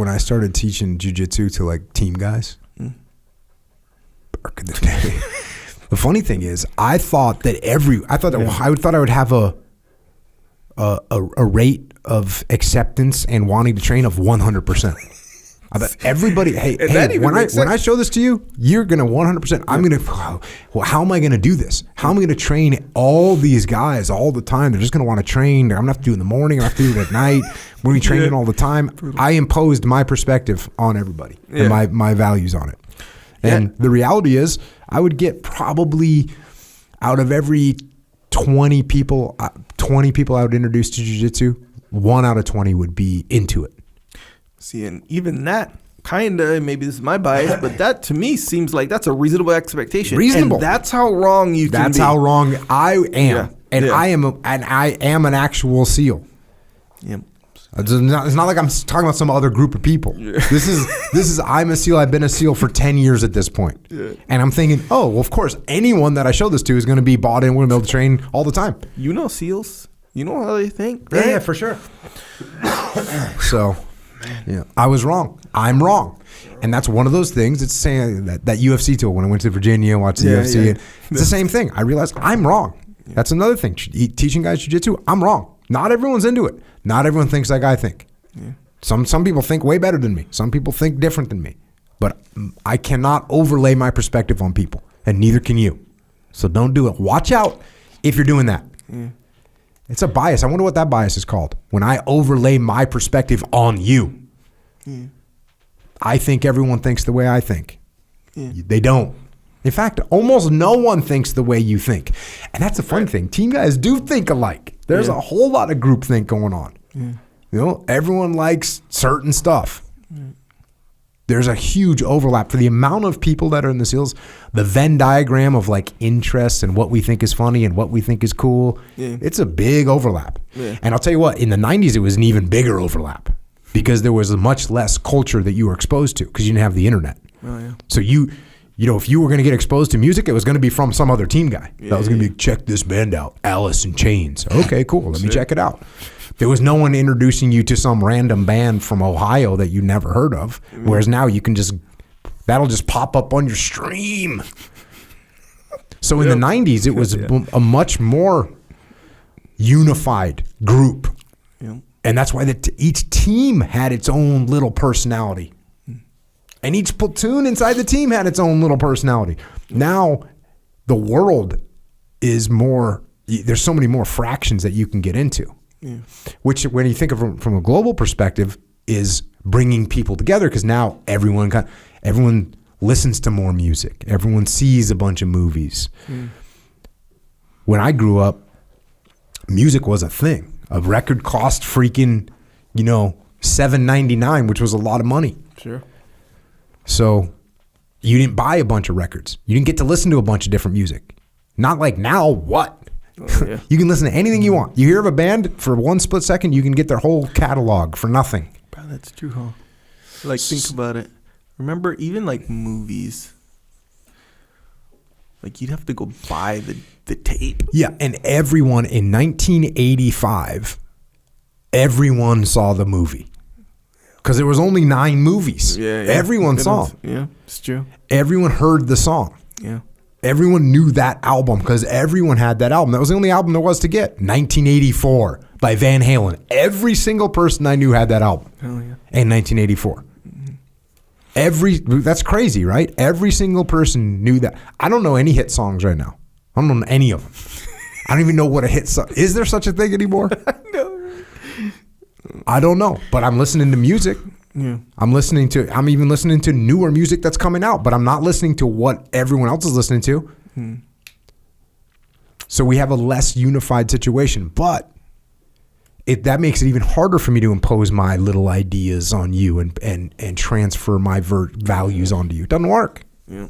when I started teaching jiu-jitsu to like team guys, back in the day, the funny thing is, I thought that I would have a rate of acceptance and wanting to train of 100%. I thought everybody, hey, when I show this to you, you're gonna 100%. I'm gonna. Well, how am I gonna do this? How am I gonna train all these guys all the time? They're just gonna want to train. I'm gonna have to do it in the morning. I have to do it at night. We're gonna be training all the time. I imposed my perspective on everybody and my values on it. And the reality is, I would get probably out of every 20 people I would introduce to jiu-jitsu, 1 out of 20 would be into it. See, and even that kind of, maybe this is my bias, but that to me seems like that's a reasonable expectation. Reasonable. And that's how wrong you can be. That's how wrong I am. Yeah. And I am an actual SEAL. Yeah. It's not like I'm talking about some other group of people. Yeah. This is I'm a SEAL. I've been a SEAL for 10 years at this point. Yeah. And I'm thinking, oh, well, of course, anyone that I show this to is going to be bought in. We're going to be able to train all the time. You know SEALs. You know how they think, right? Yeah, for sure. So, yeah, I was wrong. I'm wrong. And that's one of those things. It's saying that UFC tool when I went to Virginia and watched the UFC. Yeah. It's the same thing. I realized I'm wrong. Yeah. That's another thing. Teaching guys jiu-jitsu, I'm wrong. Not everyone's into it. Not everyone thinks like I think. Yeah. Some people think way better than me. Some people think different than me. But I cannot overlay my perspective on people, and neither can you. So don't do it. Watch out if you're doing that. Yeah. It's a bias. I wonder what that bias is called. When I overlay my perspective on you. Yeah. I think everyone thinks the way I think. Yeah. They don't. In fact, almost no one thinks the way you think. And that's a fun thing. Team guys do think alike. There's a whole lot of groupthink going on. Yeah. You know, everyone likes certain stuff. Yeah. There's a huge overlap for the amount of people that are in the SEALs. The Venn diagram of like interests and what we think is funny and what we think is cool. Yeah. It's a big overlap. Yeah. And I'll tell you what, in the 90s, it was an even bigger overlap because there was a much less culture that you were exposed to because you didn't have the internet. Oh, yeah. So you know, if you were going to get exposed to music, it was going to be from some other team guy. Yeah, that was going to be, check this band out, Alice in Chains. Okay, cool. Let me check it out. There was no one introducing you to some random band from Ohio that you never heard of. Whereas now you can that'll just pop up on your stream. So in the 90s, it was a much more unified group. Yep. And that's why each team had its own little personality. And each platoon inside the team had its own little personality. Now, the world is more, there's so many more fractions that you can get into. Yeah. Which, when you think of it from a global perspective, is bringing people together because now everyone listens to more music. Everyone sees a bunch of movies. Mm. When I grew up, music was a thing. A record cost freaking, $7.99, which was a lot of money. Sure. So you didn't buy a bunch of records. You didn't get to listen to a bunch of different music. Not like now, what? Oh, yeah. You can listen to anything you want. You hear of a band, for one split second, you can get their whole catalog for nothing. Bro, that's true, huh? Like, think about it. Remember, even like movies, like you'd have to go buy the tape. Yeah, and everyone in 1985, everyone saw the movie. Because there was only 9 movies. Yeah. Everyone saw them. Yeah, it's true. Everyone heard the song. Yeah. Everyone knew that album because everyone had that album. That was the only album there was to get. 1984 by Van Halen. Every single person I knew had that album. Oh, yeah. In 1984. Mm-hmm. That's crazy, right? Every single person knew that. I don't know any hit songs right now. I don't know any of them. I don't even know what a hit song is. There such a thing anymore? No. I don't know, but I'm listening to music. Yeah. I'm even listening to newer music that's coming out, but I'm not listening to what everyone else is listening to. Hmm. So we have a less unified situation, but that makes it even harder for me to impose my little ideas on you and transfer my values onto you. It doesn't work. Yeah.